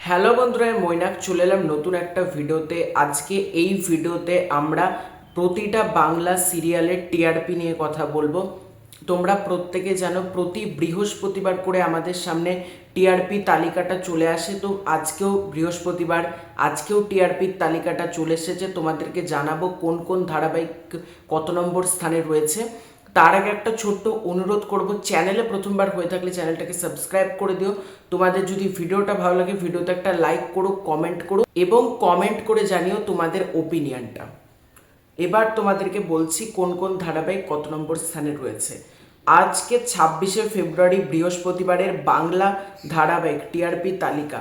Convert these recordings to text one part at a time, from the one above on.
Hello বন্ধুরা, মৈনাক চলে এলাম নতুন একটা ভিডিওতে। আজকে এই ভিডিওতে আমরা প্রতিটা বাংলা সিরিয়ালের টিআরপি নিয়ে কথা বলবো। তোমরা প্রত্যেকে জানো প্রতি বৃহস্পতিবার করে আমাদের সামনে টিআরপি তালিকাটা চলে আসে। তো আজকেও বৃহস্পতিবার, আজকেও টিআরপির তালিকাটা চলে এসেছে। তোমাদেরকে জানাবো কোন কোন ধারাবাহিক কত নম্বর স্থানে রয়েছে। তার আগে একটা ছোট্ট অনুরোধ করব, চ্যানেলে প্রথমবার হয়ে থাকলে চ্যানেলটাকে সাবস্ক্রাইব করে দিও। তোমাদের যদি ভিডিওটা ভালো লাগে ভিডিওতে একটা লাইক করো, কমেন্ট করো এবং কমেন্ট করে জানিও তোমাদের ওপিনিয়নটা। এবার তোমাদেরকে বলছি কোন কোন ধারাবাহিক কত নম্বর স্থানে রয়েছে। আজকে 26শে ফেব্রুয়ারি বৃহস্পতিবারের বাংলা ধারাবাহিক টিআরপি তালিকা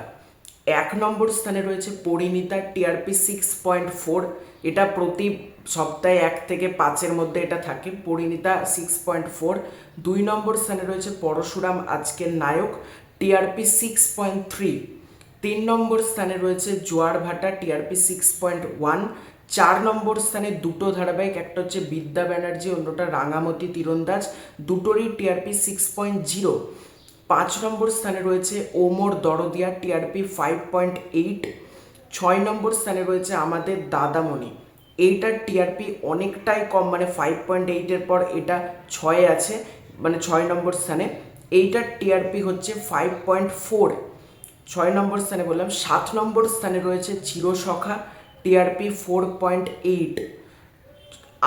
1 নম্বর স্থানে রয়েছে পরিণীতা, টিআরপি 6.4। এটা প্রতি সপ্তাহে 1 থেকে 5-এর মধ্যে এটা থাকে। পরিণীতা 6.4। 2 নম্বর স্থানে রয়েছে পরশুরাম, আজকের নায়ক, টিআরপি 6.3। 3 নম্বর স্থানে রয়েছে জোয়ার ভাটা, টিআরপি 6.1। 4 নম্বর স্থানে দুটো ধারাবাহিক, একটা হচ্ছে বিদ্যা ব্যানার্জি, অন্যটা রাঙামতি তীরন্দাজ, দুটোরই টিআরপি 6.0। 5 নম্বর স্থানে রয়েছে ওমর দরদিয়া, টিআরপি 5.8। 6 নম্বর স্থানে রয়েছে আমাদের দাদামণি, এইটার টিআরপি অনেকটাই কম, মানে 5.8-এর পর এটা 6-এ আছে, মানে 6 নম্বর স্থানে। এইটার টিআরপি হচ্ছে 5.4। 6 নম্বর স্থানে বললাম। 7 নম্বর স্থানে রয়েছে চিরসখা, টিআরপি 4.8।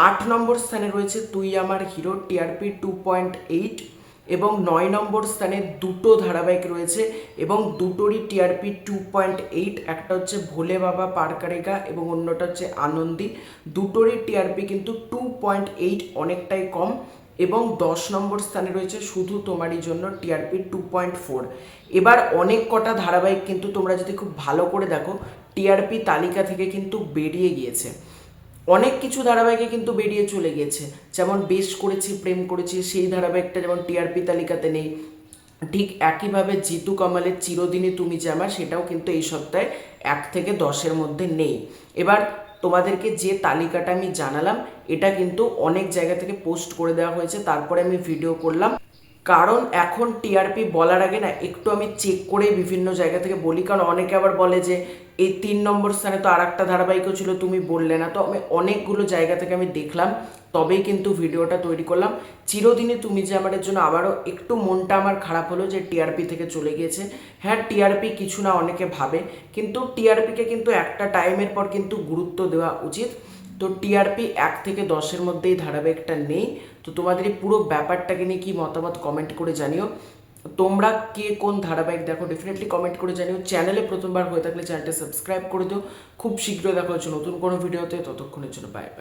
8 নম্বর স্থানে রয়েছে তুই আমার হিরো, টিআরপি 2.8। এবং 9 নম্বর স্থানে দুটো ধারাবাহিক রয়েছে এবং দুটোরই টিআরপি 2.8। একটা হচ্ছে ভোলে বাবা পার করেগা এবং অন্যটা হচ্ছে আনন্দী। দুটোরই টিআরপি কিন্তু 2.8, অনেকটাই কম। এবং 10 নম্বর স্থানে রয়েছে শুধু তোমারই জন্য, টিআরপি 2.4। এবার অনেক কটা ধারাবাহিক কিন্তু তোমরা যদি খুব ভালো করে দেখো টিআরপি তালিকা থেকে কিন্তু বেরিয়ে গিয়েছে। অনেক কিছু ধারাবাহিকে কিন্তু বেরিয়ে চলে গিয়েছে, যেমন বেশ করেছি প্রেম করেছি, সেই ধারাবাহিকটা যেমন টিআরপি তালিকাতে নেই। ঠিক একইভাবে জিতু কামালের চিরদিনই তুমি যে আমার, সেটাও কিন্তু এই সপ্তাহে 1 থেকে 10-এর মধ্যে নেই। এবার তোমাদেরকে যে তালিকাটা আমি জানালাম এটা কিন্তু অনেক জায়গা থেকে পোস্ট করে দেওয়া হয়েছে, তারপরে আমি ভিডিও করলাম। কারণ এখন টিআরপি বলার আগে না একটু আমি চেক করে বিভিন্ন জায়গা থেকে বলি, কারণ অনেকে আবার বলে যে এই 3 নম্বর স্থানে তো আর একটা ধারাবাহিকও ছিল তুমি বললে না। তো আমি অনেকগুলো জায়গা থেকে আমি দেখলাম, তবেই কিন্তু ভিডিওটা তৈরি করলাম। চিরদিনই তুমি যে আমাদের জন্য আবারও একটু মনটা আমার খারাপ হলো যে টিআরপি থেকে চলে গিয়েছে। হ্যাঁ, টিআরপি কিছু না অনেকে ভাবে, কিন্তু টিআরপিকে কিন্তু একটা টাইমের পর কিন্তু গুরুত্ব দেওয়া উচিত। তো টিআরপি 1 থেকে 10-এর মধ্যেই ধারাবাহিকটা নেই। তো তোমাদের এই পুরো ব্যাপারটাকে নিয়ে কি মতামত কমেন্ট করে জানিও। তোমরা কে কোন ধারাবাহিক দেখো ডেফিনেটলি কমেন্ট করে জানিও। চ্যানেলে প্রথমবার হয়ে থাকলে চ্যানেলটা সাবস্ক্রাইব করে দিও। খুব শীঘ্রই দেখা হচ্ছে নতুন কোনো ভিডিওতে, ততক্ষণের জন্য বাই বাই।